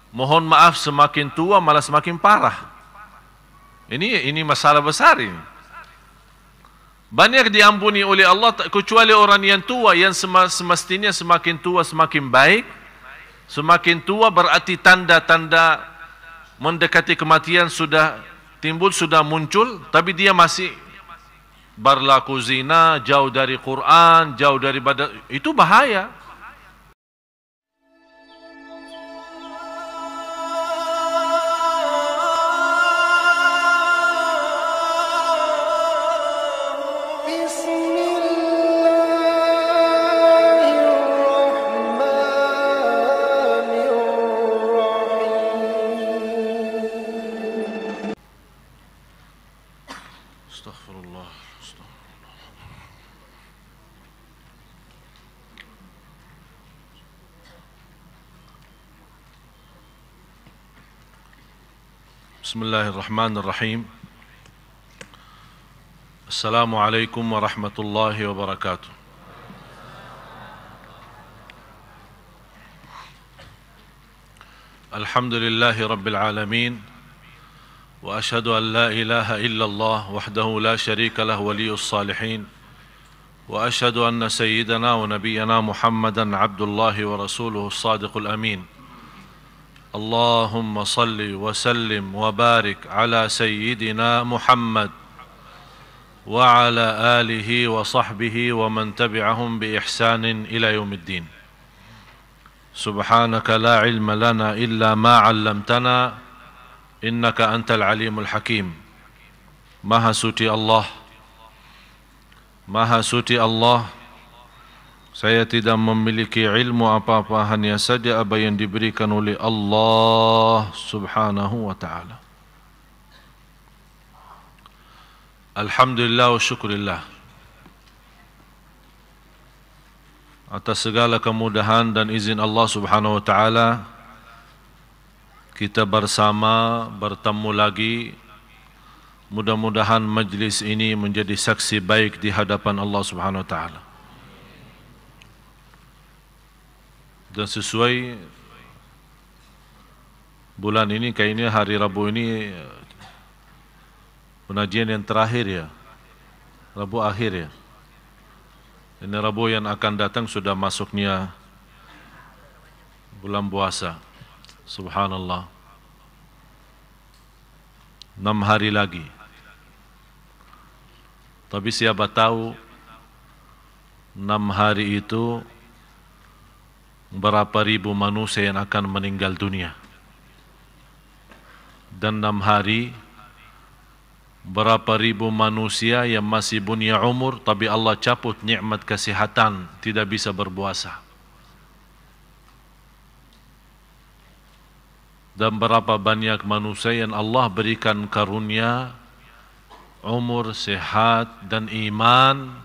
Mohon maaf, semakin tua malah semakin parah. Ini masalah besar ini. Banyak diampuni oleh Allah kecuali orang yang tua, yang semestinya semakin tua semakin baik. Semakin tua berarti tanda-tanda mendekati kematian sudah timbul, sudah muncul, tapi dia masih berlaku zina, jauh dari Quran, jauh dari ibadah. Itu bahaya. Astaghfirullah. Bismillahirrahmanirrahim. Assalamualaikum warahmatullahi wabarakatuh. Alhamdulillahi rabbil alamin. وأشهد أن لا إله إلا الله وحده لا شريك له ولي الصالحين وأشهد أن سيدنا ونبينا محمدا عبد الله ورسوله الصادق الأمين اللهم صل وسلم وبارك على سيدنا محمد وعلى آله وصحبه ومن تبعهم بإحسان إلى يوم الدين سبحانك لا علم لنا إلا ما علمتنا Innaka antal alimul hakim. Maha suci Allah, Maha suci Allah. Saya tidak memiliki ilmu apa-apa, hanya saja apa yang diberikan oleh Allah subhanahu wa ta'ala. Alhamdulillah wa syukurillah atas segala kemudahan dan izin Allah subhanahu wa ta'ala, kita bersama bertemu lagi. Mudah-mudahan majlis ini menjadi saksi baik di hadapan Allah Subhanahu wa taala. Dan sesuai bulan ini, kayaknya hari Rabu ini pengajian yang terakhir ya. Rabu akhir ya. Ini Rabu yang akan datang sudah masuknya bulan puasa. Subhanallah, 6 hari lagi. Tapi siapa tahu 6 hari itu berapa ribu manusia yang akan meninggal dunia. Dan 6 hari berapa ribu manusia yang masih punya umur, tapi Allah cabut nikmat kesehatan, tidak bisa berpuasa. Dan berapa banyak manusia yang Allah berikan karunia umur, sehat dan iman,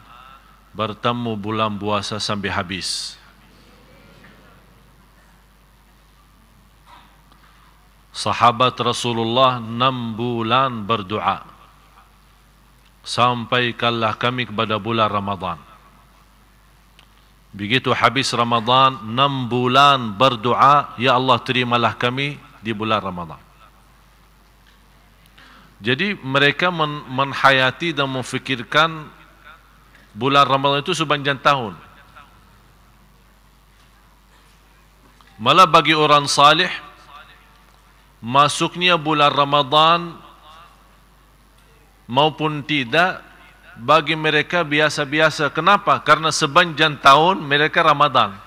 bertemu bulan puasa sampai habis. Sahabat Rasulullah 6 bulan berdoa, sampaikanlah kami kepada bulan Ramadan. Begitu habis Ramadan, 6 bulan berdoa, ya Allah terimalah kami di bulan Ramadan. Jadi mereka menhayati dan memfikirkan bulan Ramadan itu sepanjang tahun. Malah bagi orang salih, masuknya bulan Ramadan maupun tidak, bagi mereka biasa-biasa. Kenapa? Karena sepanjang tahun mereka Ramadan.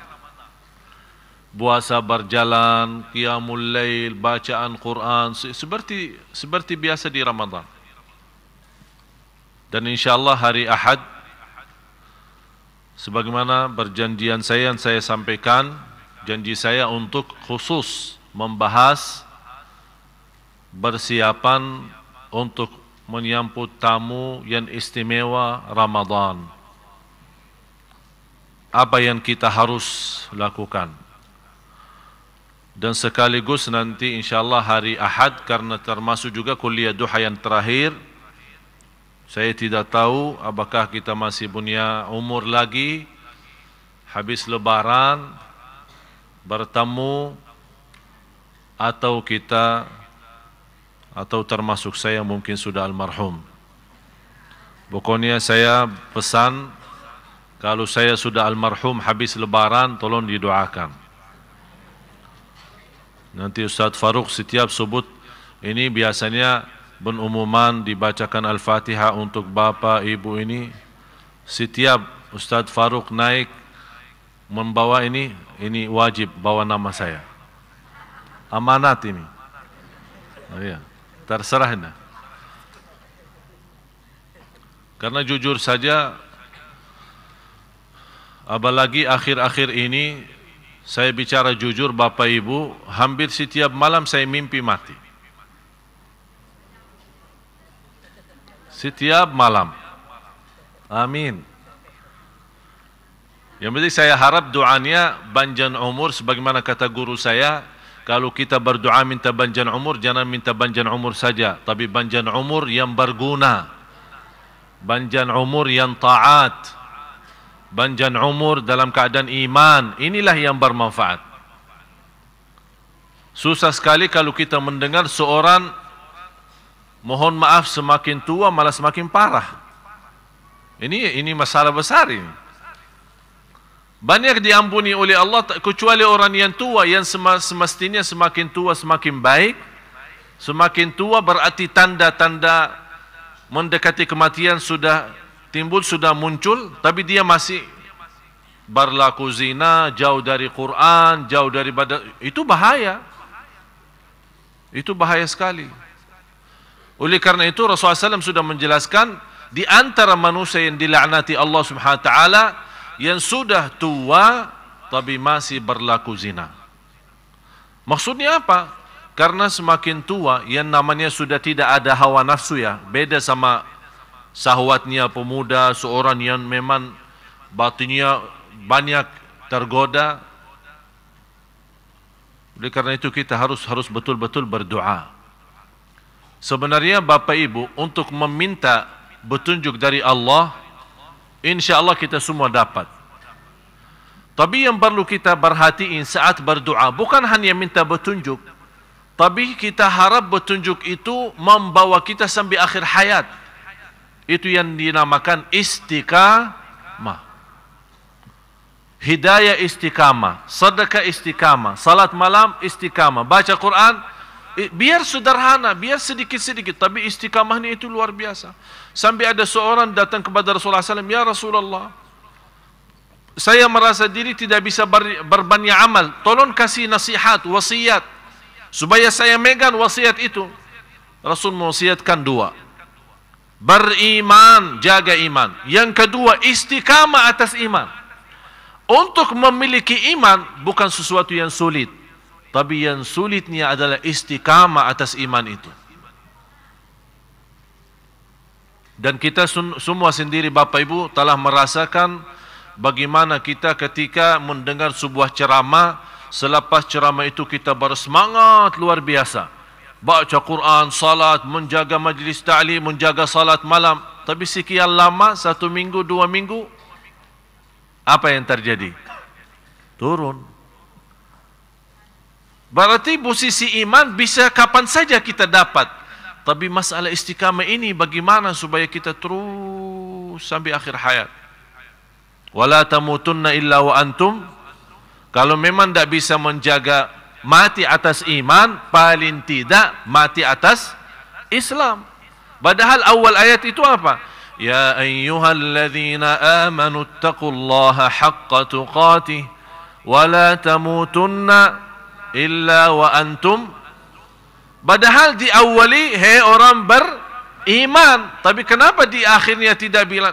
Puasa berjalan, qiyamul lail, bacaan Quran, seperti biasa di Ramadan. Dan insyaAllah hari Ahad, sebagaimana perjanjian saya yang saya sampaikan, janji saya untuk khusus membahas persiapan untuk menyambut tamu yang istimewa Ramadan. Apa yang kita harus lakukan. Dan sekaligus nanti insyaAllah hari Ahad, karena termasuk juga kuliah duha yang terakhir, saya tidak tahu apakah kita masih punya umur lagi habis lebaran bertemu atau kita atau termasuk saya mungkin sudah almarhum. Pokoknya saya pesan, kalau saya sudah almarhum habis lebaran, tolong didoakan. Nanti Ustaz Farouk setiap sebut ini biasanya pengumuman dibacakan Al-Fatihah untuk bapa ibu ini. Setiap Ustaz Farouk naik membawa ini wajib bawa nama saya. Amanat ini. Oh ya, terserah anda. Karena jujur saja, apalagi akhir-akhir ini, saya bicara jujur Bapak Ibu, hampir setiap malam saya mimpi mati. Setiap malam. Amin. Yang penting saya harap doanya panjang umur, sebagaimana kata guru saya, kalau kita berdoa minta panjang umur, jangan minta panjang umur saja, tapi panjang umur yang berguna, panjang umur yang taat, panjang umur dalam keadaan iman. Inilah yang bermanfaat. Susah sekali kalau kita mendengar seorang, mohon maaf, semakin tua malah semakin parah. Ini masalah besar ini. Banyak diampuni oleh Allah kecuali orang yang tua, yang semestinya semakin tua semakin baik. Semakin tua berarti tanda-tanda mendekati kematian sudah timbul, sudah muncul, tapi dia masih berlaku zina, jauh dari Quran, jauh dari ibadah. Itu bahaya. Itu bahaya sekali. Oleh karena itu Rasulullah SAW sudah menjelaskan, di antara manusia yang dilaknati Allah Subhanahu wa taala yang sudah tua tapi masih berlaku zina. Maksudnya apa? Karena semakin tua yang namanya sudah tidak ada hawa nafsu ya, beda sama syahwatnya pemuda, seorang yang memang batinnya banyak tergoda. Oleh karena itu kita harus betul-betul berdoa. Sebenarnya Bapak Ibu, untuk meminta petunjuk dari Allah, insya Allah kita semua dapat. Tapi yang perlu kita perhatiin saat berdoa, bukan hanya minta petunjuk, tapi kita harap petunjuk itu membawa kita sampai akhir hayat. Itu yang dinamakan istiqamah. Hidayah istiqamah, sedekah istiqamah, salat malam istiqamah, baca Quran, biar sederhana, biar sedikit-sedikit, tapi istiqamahnya itu luar biasa. Sampai ada seorang datang kepada Rasulullah SAW, ya Rasulullah, saya merasa diri tidak bisa berbanyak amal, tolong kasih nasihat, wasiat, supaya saya megang wasiat itu. Rasul mewasiatkan dua: beriman, jaga iman. Yang kedua, istiqamah atas iman. Untuk memiliki iman bukan sesuatu yang sulit, tapi yang sulitnya adalah istiqamah atas iman itu. Dan kita semua sendiri Bapak Ibu telah merasakan bagaimana kita ketika mendengar sebuah ceramah, selepas ceramah itu kita bersemangat luar biasa, baca Quran, salat, menjaga majlis ta'lim, menjaga salat malam. Tapi sekian lama, 1 minggu, 2 minggu, apa yang terjadi? Turun. Berarti posisi iman bisa kapan saja kita dapat, tapi masalah istiqamah ini bagaimana supaya kita terus sampai akhir hayat. Wala tamutunna illa wa antum. Kalau memang tidak bisa menjaga mati atas iman, paling tidak mati atas Islam. Padahal awal ayat itu apa? Ya ayyuhalladzina amanu taqullaha haqqa tuqatih wa la tamutunna illa wa antum. Padahal di awali, hei orang beriman, tapi kenapa di akhirnya tidak bilang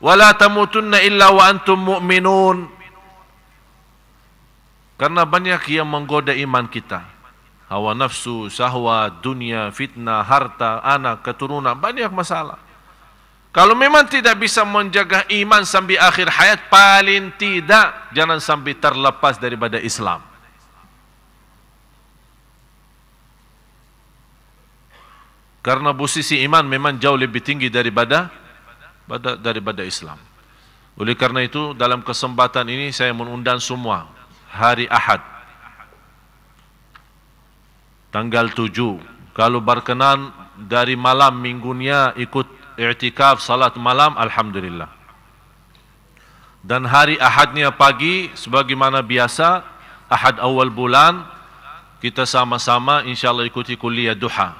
wala tamutunna illa wa antum mu'minun? Karena banyak yang menggoda iman kita. Hawa nafsu, syahwat, dunia, fitnah, harta, anak, keturunan, banyak masalah. Kalau memang tidak bisa menjaga iman sampai akhir hayat, paling tidak jangan sampai terlepas daripada Islam. Karena posisi iman memang jauh lebih tinggi daripada Islam. Oleh karena itu dalam kesempatan ini saya mengundang semua hari Ahad tanggal 7. Kalau berkenan dari malam minggunya ikut i'tikaf salat malam, alhamdulillah. Dan hari Ahadnya pagi sebagaimana biasa, Ahad awal bulan kita sama-sama insyaallah ikuti kuliah duha.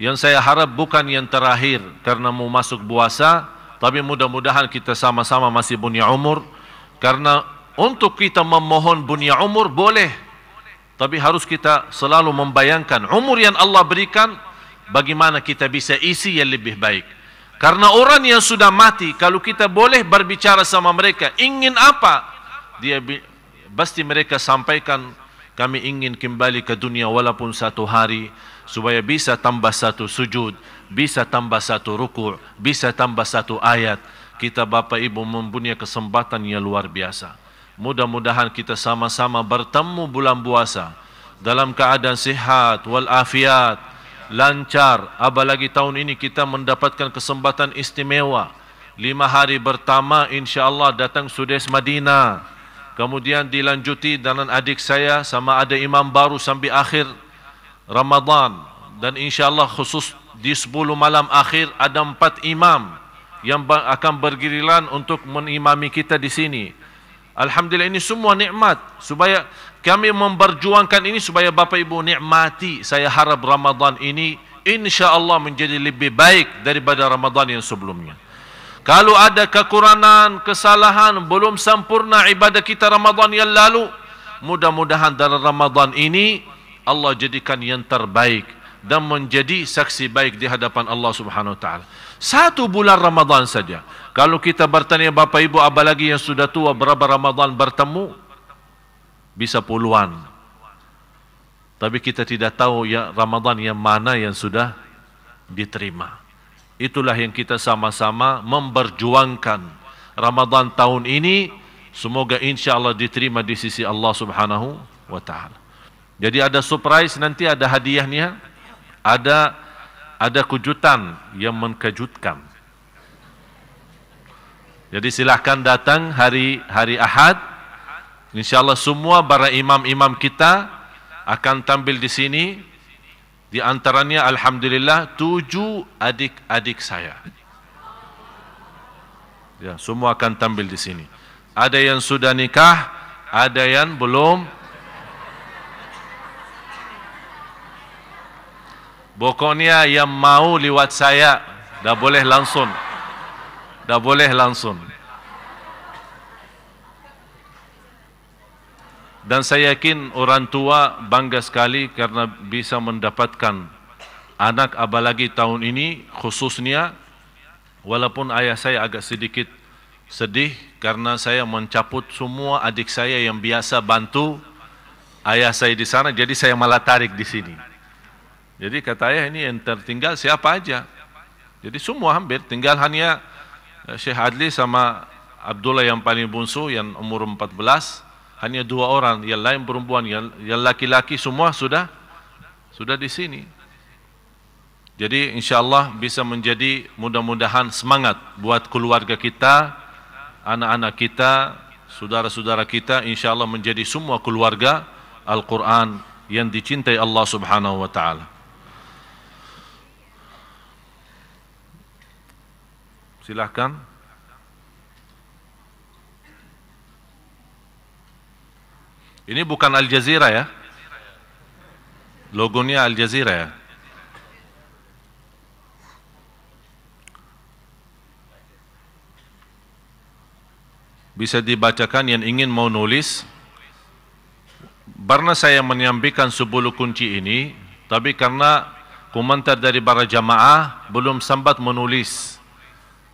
Yang saya harap bukan yang terakhir karena mau masuk puasa, tapi mudah-mudahan kita sama-sama masih punya umur, karena untuk kita memohon punya umur boleh, tapi harus kita selalu membayangkan umur yang Allah berikan, bagaimana kita bisa isi yang lebih baik. Karena orang yang sudah mati, kalau kita boleh berbicara sama mereka, ingin apa? Pasti mereka sampaikan, kami ingin kembali ke dunia walaupun satu hari, supaya bisa tambah satu sujud, bisa tambah satu ruku', bisa tambah satu ayat. Kita Bapak Ibu mempunyai kesempatan yang luar biasa. Mudah-mudahan kita sama-sama bertemu bulan puasa dalam keadaan sehat walafiat, lancar. Apalagi tahun ini kita mendapatkan kesempatan istimewa. 5 hari pertama insya-Allah datang Sudes Madinah. Kemudian dilanjuti dengan adik saya sama ada imam baru sampai akhir Ramadan. Dan insya-Allah khusus di 10 malam akhir ada 4 imam yang akan bergiliran untuk menimami kita di sini. Alhamdulillah, ini semua nikmat. Supaya kami memperjuangkan ini supaya Bapak Ibu nikmati. Saya harap Ramadan ini insya-Allah menjadi lebih baik daripada Ramadan yang sebelumnya. Kalau ada kekurangan, kesalahan, belum sempurna ibadah kita Ramadan yang lalu, mudah-mudahan dalam Ramadan ini Allah jadikan yang terbaik dan menjadi saksi baik di hadapan Allah Subhanahu wa taala. 1 bulan Ramadan saja. Kalau kita bertanya Bapak Ibu, apalagi yang sudah tua, berapa Ramadan bertemu? Bisa puluhan. Tapi kita tidak tahu ya Ramadan yang mana yang sudah diterima. Itulah yang kita sama-sama memperjuangkan. Ramadan tahun ini semoga insya-Allah diterima di sisi Allah Subhanahu wa taala. Jadi ada surprise, nanti ada hadiahnya, ada kejutan yang mengejutkan. Jadi silahkan datang hari Ahad. Insyaallah semua para imam-imam kita akan tampil di sini. Di antaranya alhamdulillah 7 adik-adik saya. Ya, semua akan tampil di sini. Ada yang sudah nikah, ada yang belum. Pokoknya yang mau lewat saya, dah boleh langsung. Dah boleh langsung. Dan saya yakin orang tua bangga sekali karena bisa mendapatkan anak, apalagi tahun ini khususnya. Walaupun ayah saya agak sedikit sedih karena saya mencabut semua adik saya yang biasa bantu ayah saya di sana, jadi saya malah tarik di sini. Jadi kata ayah, ini yang tertinggal siapa aja? Jadi semua hampir tinggal hanya Syekh Adli sama Abdullah yang paling bungsu yang umur 14. Hanya 2 orang, yang lain perempuan, yang laki-laki semua sudah di sini. Jadi insya-Allah bisa menjadi mudah-mudahan semangat buat keluarga kita, anak-anak kita, saudara-saudara kita, insya-Allah menjadi semua keluarga Al-Quran yang dicintai Allah Subhanahu wa taala. Silahkan. Ini bukan Al Jazeera ya. Logonya Al Jazeera ya. Bisa dibacakan yang ingin mau nulis. Karena saya menyampaikan 10 kunci ini, tapi karena komentar dari para jamaah belum sempat menulis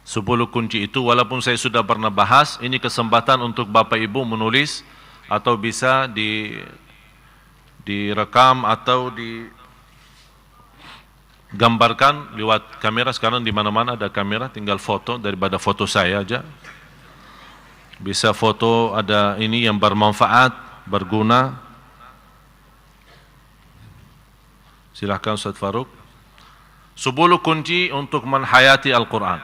10 kunci itu, walaupun saya sudah pernah bahas. Ini kesempatan untuk Bapak Ibu menulis, atau bisa direkam atau digambarkan lewat kamera. Sekarang di mana-mana ada kamera, tinggal foto daripada foto saya aja. Bisa foto, ada ini yang bermanfaat, berguna. Silahkan Ustaz Farouk. 10 kunci untuk menghayati Al-Quran.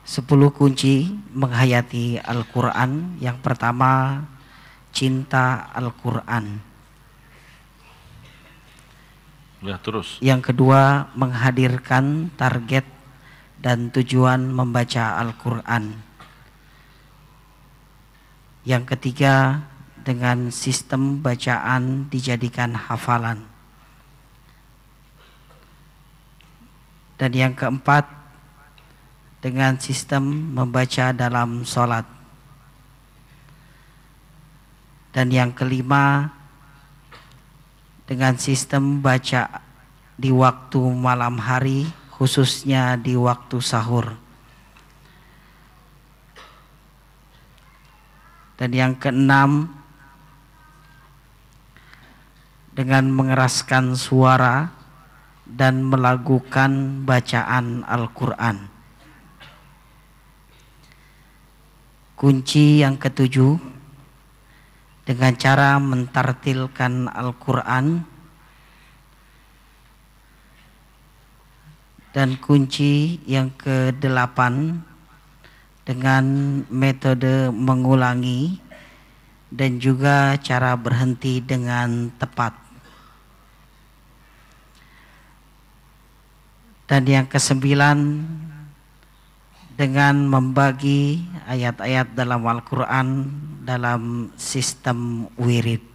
10 kunci menghayati Al-Quran. Yang pertama, cinta Al-Quran. Ya, terus. Yang kedua, menghadirkan target dan tujuan membaca Al-Quran. Yang ketiga, dengan sistem bacaan dijadikan hafalan. Dan yang keempat, dengan sistem membaca dalam sholat. Dan yang kelima, dengan sistem baca di waktu malam hari, khususnya di waktu sahur. Dan yang keenam, dengan mengeraskan suara dan melakukan bacaan Al-Quran. Kunci yang ketujuh, dengan cara mentartilkan Al-Quran. Dan kunci yang kedelapan, dengan metode mengulangi dan juga cara berhenti dengan tepat. Dan yang kesembilan, dengan membagi ayat-ayat dalam Al-Quran dalam sistem wirid.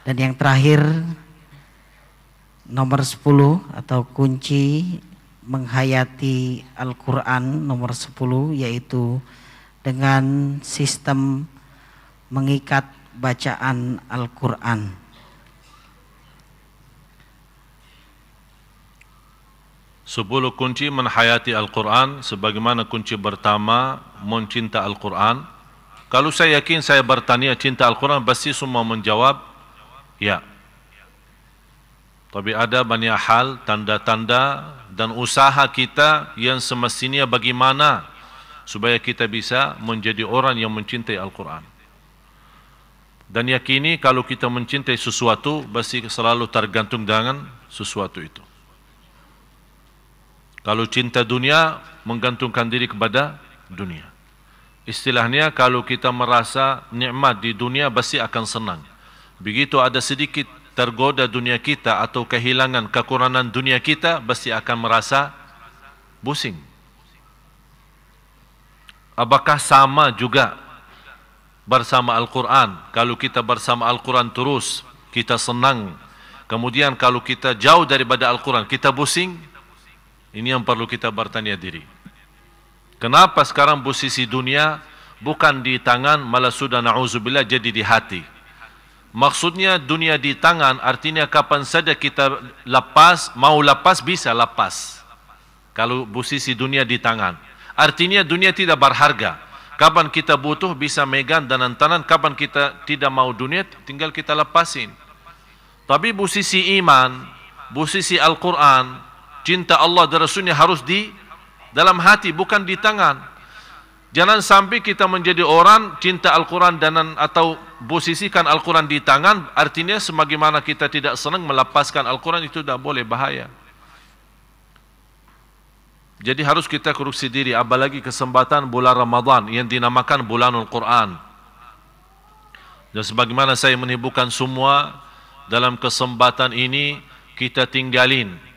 Dan yang terakhir, nomor 10 atau kunci menghayati Al-Quran nomor 10, yaitu dengan sistem mengikat bacaan Al-Quran. Sepuluh kunci menghayati Al-Quran. Sebagaimana kunci pertama, mencinta Al-Quran. Kalau saya yakin saya bertanya cinta Al-Quran, pasti semua menjawab ya. Tapi ada banyak hal, tanda-tanda dan usaha kita yang semestinya bagaimana supaya kita bisa menjadi orang yang mencintai Al-Quran. Dan yakini kalau kita mencintai sesuatu, pasti selalu tergantung dengan sesuatu itu. Kalau cinta dunia, menggantungkan diri kepada dunia. Istilahnya, kalau kita merasa nikmat di dunia, pasti akan senang. Begitu ada sedikit tergoda dunia kita atau kehilangan kekurangan dunia kita, pasti akan merasa pusing. Apakah sama juga bersama Al-Quran? Kalau kita bersama Al-Quran terus, kita senang. Kemudian kalau kita jauh daripada Al-Quran, kita pusing. Ini yang perlu kita bertanya diri. Kenapa sekarang posisi dunia bukan di tangan, malah sudah na'udzubillah jadi di hati? Maksudnya dunia di tangan artinya kapan saja kita lepas, mau lepas bisa lepas. Kalau posisi dunia di tangan, artinya dunia tidak berharga. Kapan kita butuh bisa megang dan tangan, kapan kita tidak mau dunia tinggal kita lepasin. Tapi posisi iman, posisi Al-Quran, cinta Allah dan Rasulnya harus di dalam hati, bukan di tangan. Jangan sampai kita menjadi orang cinta Al-Quran dan atau posisikan Al-Quran di tangan, artinya sebagaimana kita tidak senang melepaskan Al-Quran, itu tidak boleh, bahaya. Jadi harus kita koreksi diri, apalagi kesempatan bulan Ramadan yang dinamakan bulanul Quran. Dan sebagaimana saya menghiburkan semua, dalam kesempatan ini kita tinggalin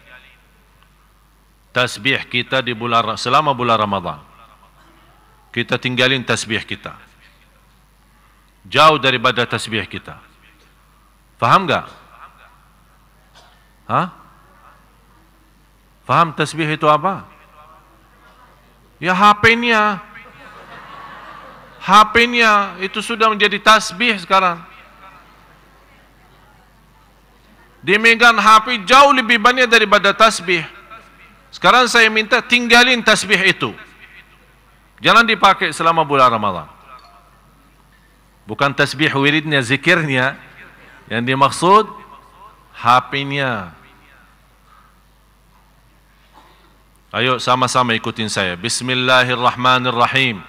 tasbih kita di bulan, selama bulan Ramadan. Kita tinggalin tasbih kita. Jauh daripada tasbih kita. Faham enggak? Hah? Faham tasbih itu apa? Ya HP-nya. HP-nya itu sudah menjadi tasbih sekarang. Dimegang HP jauh lebih banyak daripada tasbih. Sekarang saya minta tinggalin tasbih itu. Jangan dipakai selama bulan Ramadan. Bukan tasbih wiridnya, zikirnya. Yang dimaksud HP-nya. Ayo sama-sama ikutin saya. Bismillahirrahmanirrahim.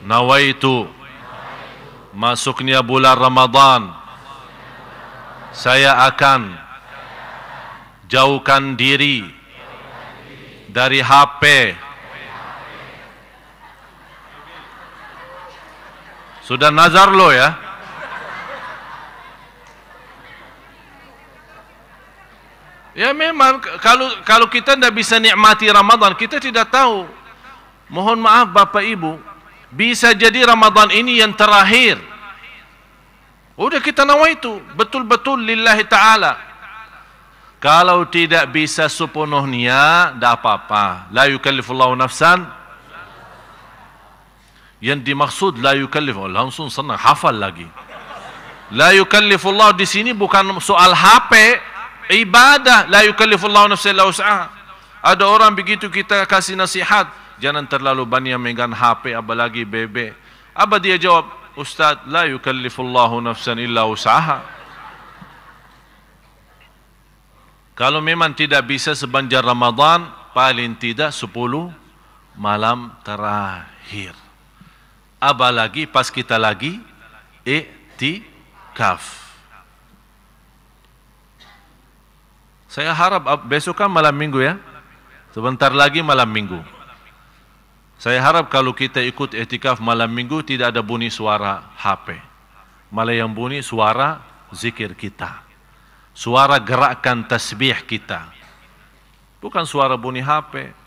Nawaitu masuknya bulan Ramadan, saya akan jauhkan diri dari HP. Sudah nazar lo ya? Ya memang kalau kita tidak bisa nikmati Ramadan, kita tidak tahu. Mohon maaf Bapak Ibu, bisa jadi Ramadan ini yang terakhir. Udah kita nawaitu betul-betul lillahi ta'ala. Kalau tidak bisa sepenuhnya, tidak apa-apa. La yukallifullahu nafsan. Yang dimaksud la yukallifullahu, langsung senang, hafal lagi. La yukallifullahu di sini bukan soal HP, ibadah. La yukallifullahu nafsan illa wus'aha. Ada orang begitu kita kasih nasihat, jangan terlalu banyak megang HP, apalagi BB. Apa dia jawab? Ustaz, la yukallifullahu nafsan illa wus'aha. Kalau memang tidak bisa sepanjang Ramadan, paling tidak 10 malam terakhir. Apalagi pas kita lagi i'tikaf. Saya harap besok kan malam minggu ya. Sebentar lagi malam minggu. Saya harap kalau kita ikut i'tikaf malam minggu tidak ada bunyi suara HP. Malah yang bunyi suara zikir kita. Suara gerakan tasbih kita. Bukan suara bunyi HP.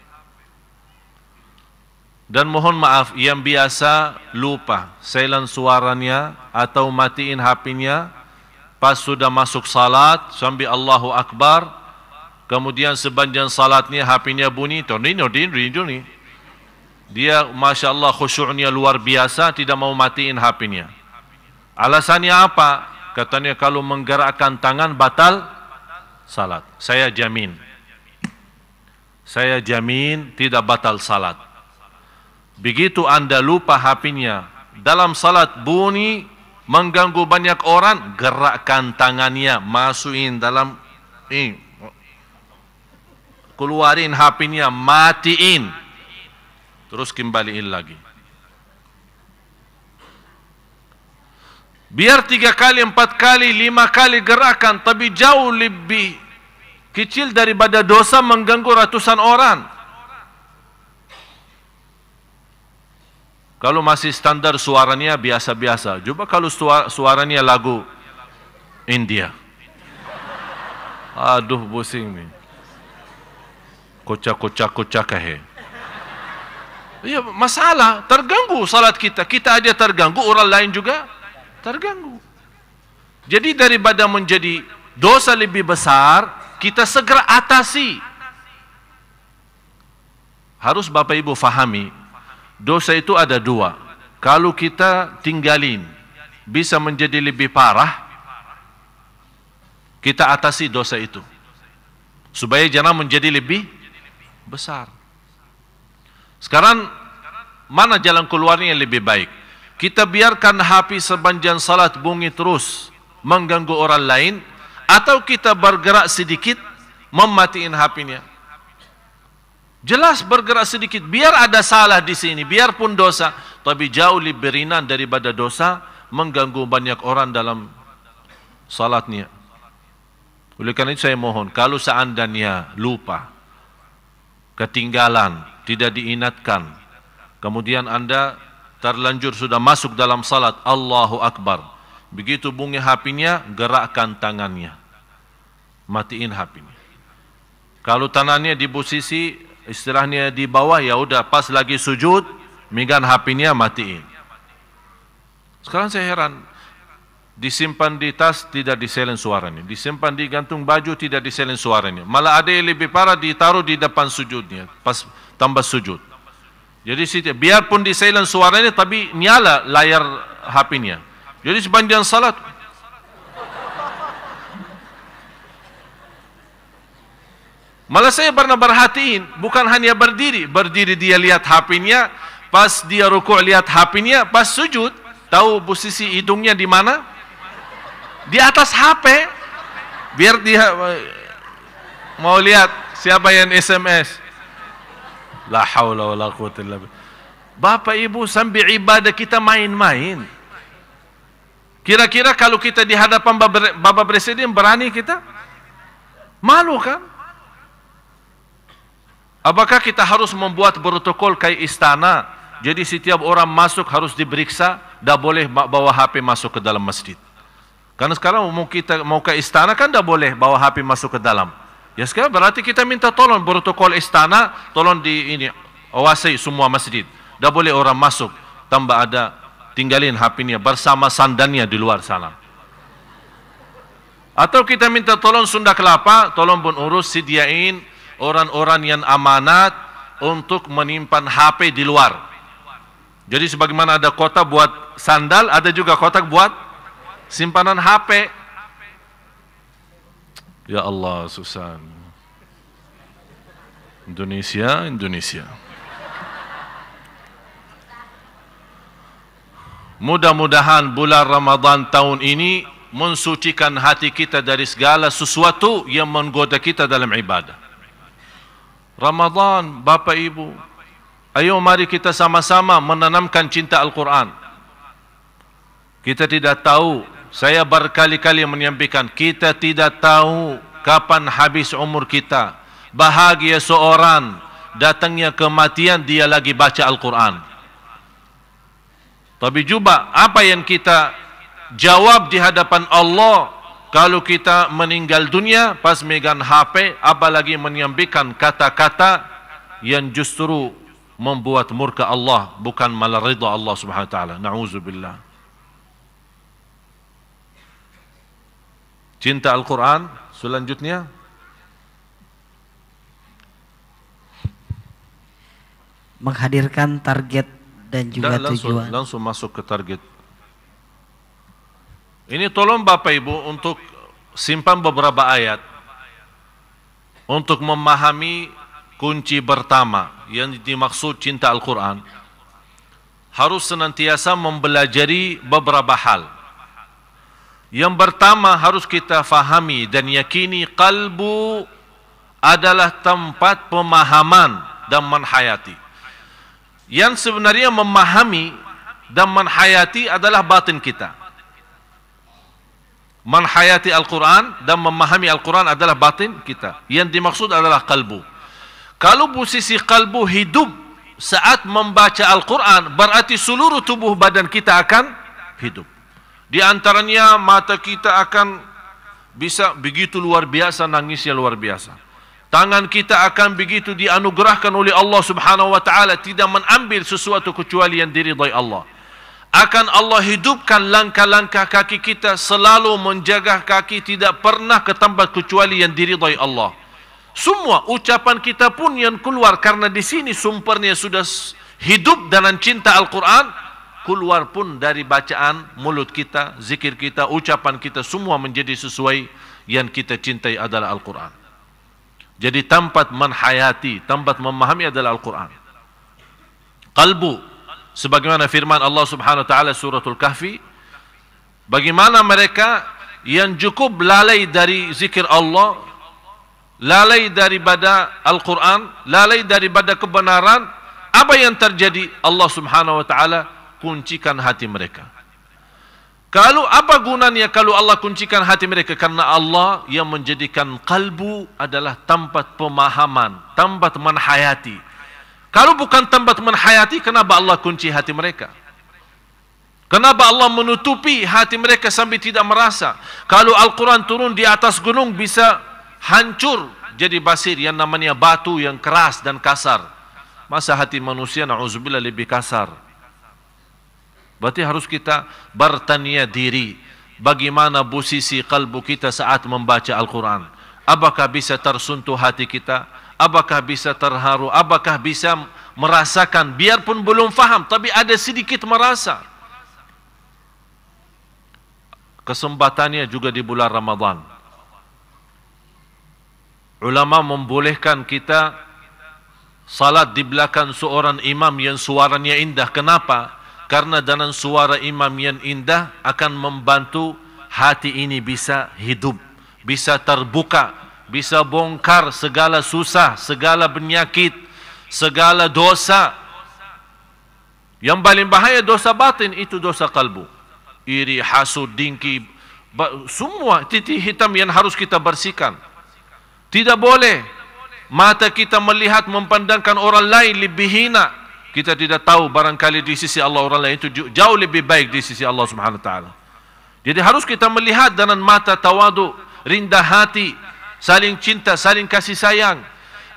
Dan mohon maaf yang biasa lupa silent suaranya atau matiin HP-nya pas sudah masuk salat sambil Allahu Akbar, kemudian sepanjang salatnya HP-nya bunyi, dia Masya Allah khusyuknya luar biasa, tidak mau matiin HP-nya. Alasannya apa? Katanya kalau menggerakkan tangan batal salat. Saya jamin tidak batal salat. Begitu Anda lupa HP-nya dalam salat bunyi mengganggu banyak orang, gerakkan tangannya, masukin dalam keluarin HP-nya, matiin, terus kembaliin lagi. Biar 3 kali, 4 kali, 5 kali gerakan, tapi jauh lebih kecil daripada dosa mengganggu ratusan orang. Kalau masih standar suaranya biasa-biasa, coba kalau suaranya lagu India. Aduh, pusing nih. Kocak he. Iya, masalah, terganggu salat kita. Kita aja terganggu, orang lain juga terganggu. Jadi daripada menjadi dosa lebih besar, kita segera atasi. Harus Bapak Ibu fahami, dosa itu ada 2. Kalau kita tinggalin bisa menjadi lebih parah, kita atasi dosa itu supaya jangan menjadi lebih besar. Sekarang mana jalan keluarnya yang lebih baik? Kita biarkan HP sepanjang salat bunyi terus mengganggu orang lain, atau kita bergerak sedikit mematiin HP-nya? Jelas bergerak sedikit, biar ada salah di sini, biarpun dosa, tapi jauh lebih ringan daripada dosa mengganggu banyak orang dalam salatnya. Oleh karena itu saya mohon, kalau seandainya lupa, ketinggalan, tidak diingatkan, kemudian Anda terlanjur sudah masuk dalam salat, Allahu Akbar, begitu bunyi HP-nya, gerakkan tangannya, matiin HP-nya. Kalau tangannya di posisi istilahnya di bawah, ya udah pas lagi sujud megang HP-nya matiin. Sekarang saya heran, disimpan di tas tidak disilent suaranya, disimpan di gantung baju tidak disilent suaranya, malah ada yang lebih parah ditaruh di depan sujudnya pas tambah sujud. Jadi biarpun disilent suaranya tapi nyala layar HP-nya. Jadi sepanjang salat malah saya pernah perhatiin, bukan hanya berdiri dia lihat HP-nya, pas dia rukuk lihat HP-nya, pas sujud tahu posisi hidungnya di mana? Di atas HP, biar dia mau lihat siapa yang SMS. La haula wala quwwata illa billah. Bapak Ibu, sambil ibadah kita main-main. Kira-kira kalau kita di hadapan Bapak Presiden berani kita? Malu kan? Apakah kita harus membuat protokol kayak istana? Jadi setiap orang masuk harus diperiksa, tidak boleh bawa HP masuk ke dalam masjid. Karena sekarang kita mau ke istana kan tidak boleh bawa HP masuk ke dalam. Ya sekarang berarti kita minta tolong protokol istana, tolong awasi semua masjid. Dah boleh orang masuk tambah ada tinggalin HP-nya bersama sandannya di luar sana. Atau kita minta tolong Sunda Kelapa, tolong pun urus sediain orang-orang yang amanat untuk menyimpan HP di luar. Jadi sebagaimana ada kotak buat sandal, ada juga kotak buat simpanan HP. Ya Allah, susah. Indonesia. Mudah-mudahan bulan Ramadan tahun ini mensucikan hati kita dari segala sesuatu yang menggoda kita dalam ibadah. Ramadan, Bapak Ibu, ayo mari kita sama-sama menanamkan cinta Al-Quran. Kita tidak tahu, saya berkali-kali menyampaikan, kita tidak tahu kapan habis umur kita. Bahagia seorang, datangnya kematian, dia lagi baca Al-Quran. Tapi juga apa yang kita jawab di hadapan Allah kalau kita meninggal dunia pas megang HP, apalagi menyampaikan kata-kata yang justru membuat murka Allah, bukan malah ridha Allah Subhanahu wa taala. Nauzubillah. Cinta Al-Quran selanjutnya. Menghadirkan target dan juga tujuan. Langsung masuk ke target. Ini tolong Bapak Ibu untuk simpan beberapa ayat untuk memahami kunci pertama yang dimaksud cinta Al-Quran. Harus senantiasa mempelajari beberapa hal. Yang pertama harus kita fahami dan yakini, kalbu adalah tempat pemahaman dan menhayati. Yang sebenarnya memahami dan menhayati adalah batin kita. Menhayati Al-Quran dan memahami Al-Quran adalah batin kita. Yang dimaksud adalah kalbu. Kalau posisi kalbu hidup saat membaca Al-Quran, berarti seluruh tubuh badan kita akan hidup. Di antaranya mata kita akan bisa begitu luar biasa, nangisnya luar biasa. Tangan kita akan begitu dianugerahkan oleh Allah Subhanahu wa taala, tidak mengambil sesuatu kecuali yang diridai Allah. Akan Allah hidupkan langkah-langkah kaki kita, selalu menjaga kaki tidak pernah ke tempat kecuali yang diridai Allah. Semua ucapan kita pun yang keluar, karena di sini sumbernya sudah hidup dengan cinta Al-Quran, keluar pun dari bacaan mulut kita, zikir kita, ucapan kita, semua menjadi sesuai yang kita cintai adalah Al-Quran. Jadi tempat menhayati, tempat memahami adalah Al-Quran. Qalbu, sebagaimana firman Allah Subhanahu wa taala suratul Kahfi, bagaimana mereka yang cukup lalai dari zikir Allah, lalai daripada Al-Quran, lalai daripada kebenaran, apa yang terjadi? Allah Subhanahu wa taala kuncikan hati mereka. Kalau apa gunanya kalau Allah kuncikan hati mereka? Karena Allah yang menjadikan kalbu adalah tempat pemahaman, tempat menhayati. Kalau bukan tempat menhayati, kenapa Allah kunci hati mereka? Kenapa Allah menutupi hati mereka sampai tidak merasa? Kalau Al-Quran turun di atas gunung bisa hancur jadi basir, yang namanya batu yang keras dan kasar. Masa hati manusia na'udzubillah lebih kasar? Berarti harus kita bertanya diri, bagaimana posisi kalbu kita saat membaca Al-Quran. Apakah bisa tersentuh hati kita? Apakah bisa terharu? Apakah bisa merasakan, biarpun belum faham, tapi ada sedikit merasa. Kesempatannya juga di bulan Ramadan. Ulama membolehkan kita salat di belakang seorang imam yang suaranya indah. Kenapa? Karena dengan suara imam yang indah akan membantu hati ini bisa hidup, bisa terbuka, bisa bongkar segala susah, segala penyakit, segala dosa. Yang paling bahaya dosa batin, itu dosa kalbu. Iri, hasud, dengki, semua titik hitam yang harus kita bersihkan. Tidak boleh mata kita melihat memandangkan orang lain lebih hina. Kita tidak tahu, barangkali di sisi Allah orang lain itu jauh lebih baik di sisi Allah Subhanahu wa taala. Jadi harus kita melihat dengan mata tawadu, rendah hati, saling cinta, saling kasih sayang.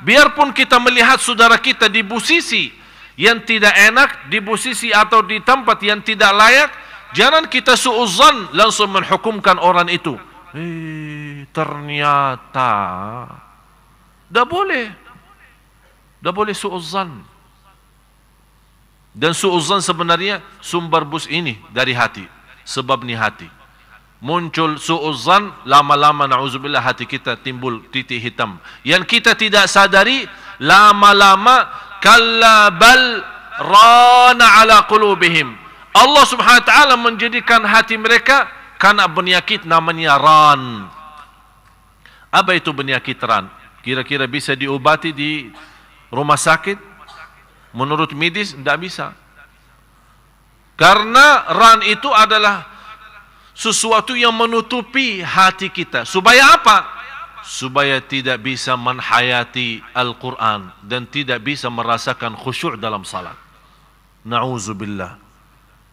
Biarpun kita melihat saudara kita di posisi yang tidak enak, di posisi atau di tempat yang tidak layak, jangan kita suudzon langsung menghukumkan orang itu. Ternyata dah boleh suudzon. Dan suudzon sebenarnya sumber bus ini dari hati. Sebab ni hati. Muncul suudzon, lama-lama na'udzubillah hati kita timbul titik hitam. Yang kita tidak sadari, lama-lama kalla bal rana ala qulubihim. Allah Subhanahu wa taala menjadikan hati mereka kena penyakit namanya ran. Apa itu penyakit ran? Kira-kira bisa diobati di rumah sakit? Menurut medis tidak bisa. Karena ran itu adalah sesuatu yang menutupi hati kita. Supaya apa? Supaya tidak bisa menhayati Al-Quran dan tidak bisa merasakan khusyuk dalam salat. Na'udzubillah.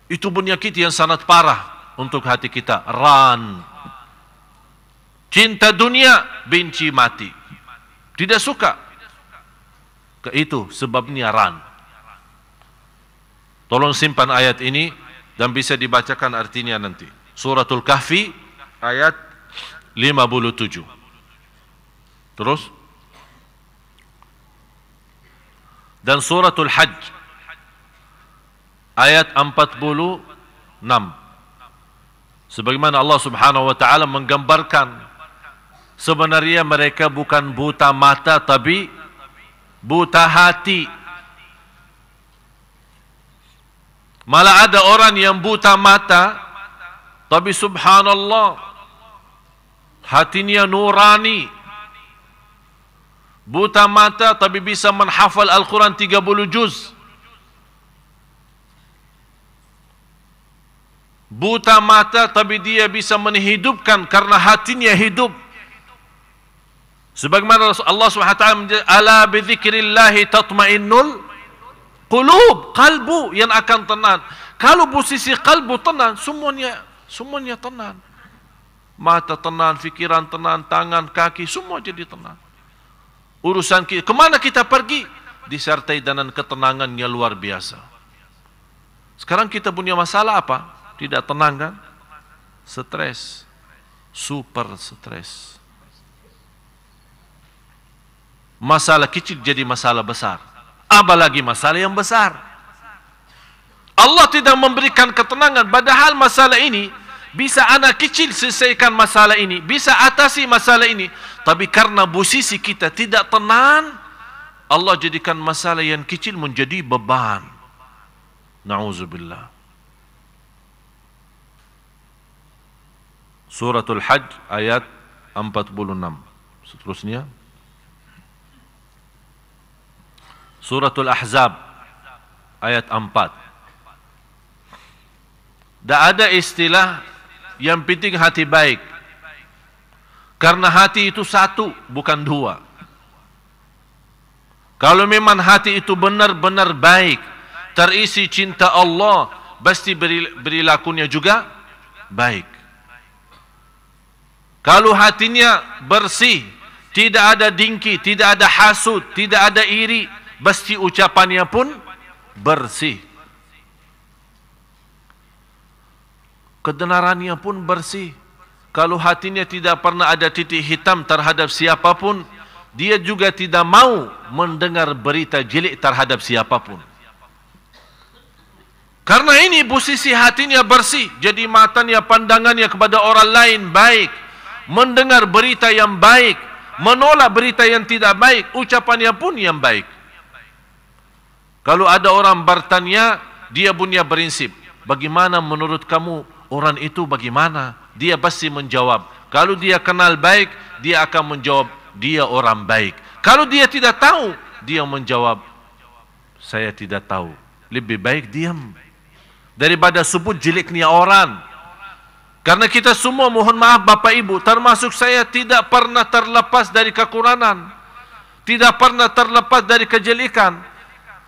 Itu penyakit yang sangat parah untuk hati kita. Ran. Cinta dunia, benci mati. Tidak suka. Itu sebabnya ran. Tolong simpan ayat ini dan bisa dibacakan artinya nanti. Suratul Kahfi ayat 57. Terus. Dan suratul Hajj ayat 46. Sebagaimana Allah Subhanahu wa taala menggambarkan sebenarnya mereka bukan buta mata tapi buta hati. Malah ada orang yang buta mata tapi subhanallah hatinya nurani. Buta mata tapi bisa menghafal Al-Quran 30 juz. Buta mata tapi dia bisa menghidupkan karena hatinya hidup. Sebagaimana Allah SWT menjadi ala bidzikrillahi tatmainnul qulub, kalbu yang akan tenang. Kalau posisi kalbu tenang, semuanya tenang. Mata tenang, fikiran tenang, tangan, kaki, semua jadi tenang. Urusan kita, kemana kita pergi? Disertai dengan ketenangan yang luar biasa. Sekarang kita punya masalah apa? Tidak tenang kan? Stres. Super stres. Masalah kecil jadi masalah besar. Apalagi masalah yang besar. Allah tidak memberikan ketenangan. Padahal masalah ini bisa anak kecil selesaikan masalah ini, bisa atasi masalah ini. Tapi karena posisi kita tidak tenang, Allah jadikan masalah yang kecil menjadi beban. Na'udzubillah. Suratul Hajj ayat 46. Seterusnya Suratul Ahzab ayat 4. Tak ada istilah yang penting hati baik. Karena hati itu satu, bukan dua. Kalau memang hati itu benar-benar baik, terisi cinta Allah, pasti perilakunya juga baik. Kalau hatinya bersih, tidak ada dengki, tidak ada hasud, tidak ada iri, pasti ucapannya pun bersih. Kebenarannya pun bersih. Kalau hatinya tidak pernah ada titik hitam terhadap siapapun, dia juga tidak mau mendengar berita jelek terhadap siapapun. Karena ini posisi hatinya bersih, jadi matanya, pandangannya kepada orang lain baik, mendengar berita yang baik, menolak berita yang tidak baik, ucapannya pun yang baik. Kalau ada orang bertanya, dia punya prinsip. Bagaimana menurut kamu orang itu bagaimana? Dia pasti menjawab. Kalau dia kenal baik, dia akan menjawab, dia orang baik. Kalau dia tidak tahu, dia menjawab, saya tidak tahu. Lebih baik diam daripada sebut jeleknya orang. Karena kita semua, mohon maaf Bapak Ibu, termasuk saya, tidak pernah terlepas dari kekurangan, tidak pernah terlepas dari kejelekan.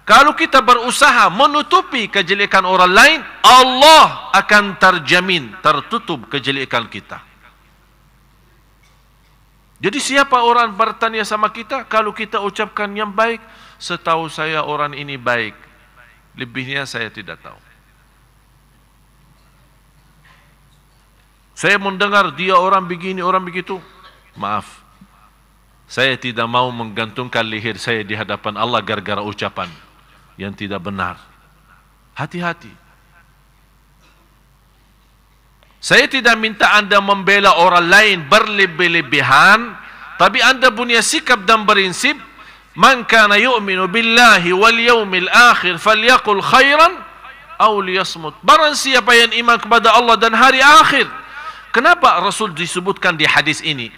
Kalau kita berusaha menutupi kejelekan orang lain, Allah akan terjamin tertutup kejelekan kita. Jadi siapa orang bertanya sama kita? Kalau kita ucapkan yang baik, setahu saya orang ini baik. Lebihnya saya tidak tahu. Saya mendengar dia orang begini, orang begitu. Maaf, saya tidak mau menggantungkan leher saya di hadapan Allah gara-gara ucapan yang tidak benar. Hati-hati. Saya tidak minta anda membela orang lain berlebih-lebihan, tapi anda punya sikap dan prinsip, man kana yu'minu billahi wal yawmil akhir falyaqul khairan aw liyasmut. Barang siapa yang iman kepada Allah dan hari akhir. Kenapa Rasul disebutkan di hadis ini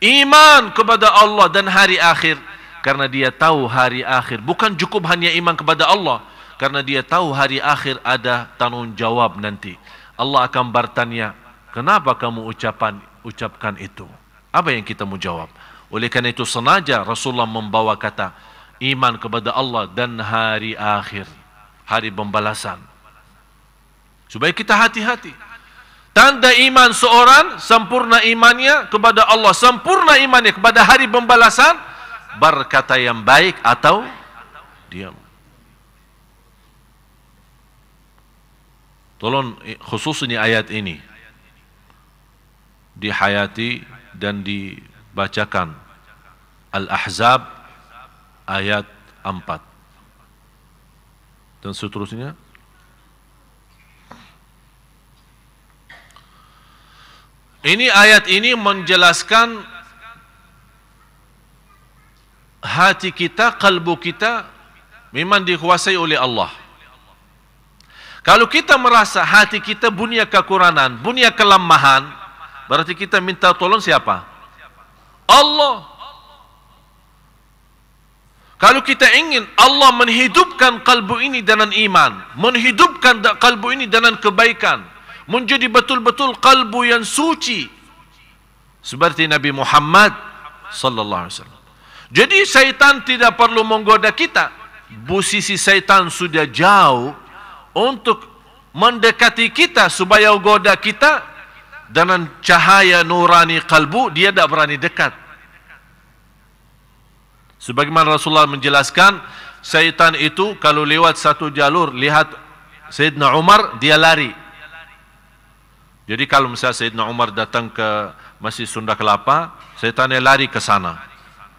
iman kepada Allah dan hari akhir? Karena dia tahu hari akhir bukan cukup hanya iman kepada Allah, karena dia tahu hari akhir ada tanggung jawab nanti. Allah akan bertanya, kenapa kamu ucapkan itu? Apa yang kita mau jawab? Oleh karena itu sengaja Rasulullah membawa kata iman kepada Allah dan hari akhir, hari pembalasan, supaya kita hati-hati. Tanda iman seorang, sempurna imannya kepada Allah, sempurna imannya kepada hari pembalasan, berkata yang baik atau diam. Tolong khusus ini ayat ini dihayati dan dibacakan. Al-Ahzab ayat 4 dan seterusnya. Ini ayat ini menjelaskan hati kita, kalbu kita memang dikuasai oleh Allah. Kalau kita merasa hati kita punya kekurangan, punya kelemahan, berarti kita minta tolong siapa? Allah. Kalau kita ingin Allah menghidupkan kalbu ini dengan iman, menghidupkan kalbu ini dengan kebaikan, menjadi betul-betul kalbu yang suci, seperti Nabi Muhammad sallallahu alaihi wasallam. Jadi syaitan tidak perlu menggoda kita. Posisi syaitan sudah jauh untuk mendekati kita supaya goda kita dengan cahaya nurani kalbu, dia tidak berani dekat. Sebagaimana Rasulullah menjelaskan, syaitan itu kalau lewat satu jalur, lihat Sayyidina Umar, dia lari. Jadi kalau misalnya Sayyidina Umar datang ke Masjid Sunda Kelapa, syaitannya lari ke sana,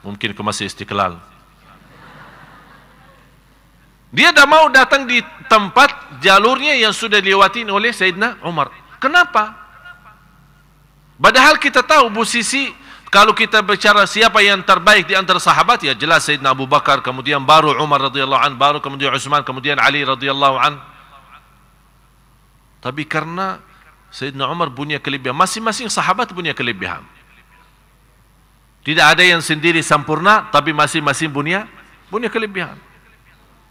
mungkin ke Masjid Istiqlal. Dia tidak mau datang di tempat jalurnya yang sudah dilewatin oleh Sayyidina Umar. Kenapa? Padahal kita tahu posisi, kalau kita bicara siapa yang terbaik di antara sahabat, ya jelas Sayyidina Abu Bakar, kemudian baru Umar radhiyallahu an, baru kemudian Utsman, kemudian Ali radhiyallahu an. Tapi karena Sayyidina Umar punya kelebihan, masing-masing sahabat punya kelebihan. Tidak ada yang sendiri sempurna, tapi masing-masing punya kelebihan.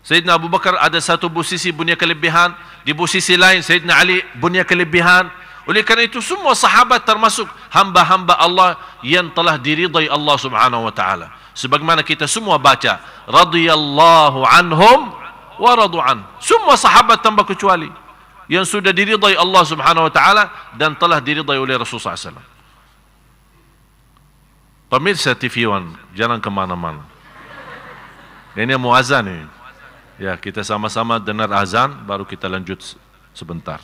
Sayyidina Abu Bakar ada satu posisi punya kelebihan, di posisi lain Sayyidina Ali punya kelebihan. Oleh karena itu semua sahabat termasuk hamba-hamba Allah yang telah diridai Allah Subhanahu wa taala. Sebagaimana kita semua baca, radhiyallahu anhum wa radu an. Semua sahabat tanpa kecuali yang sudah diridai Allah Subhanahu wa taala dan telah diridai oleh Rasulullah SAW. Pemirsa TV One, jangan kemana-mana. Ini mau azan ini. Ya, kita sama-sama dengar azan, baru kita lanjut sebentar.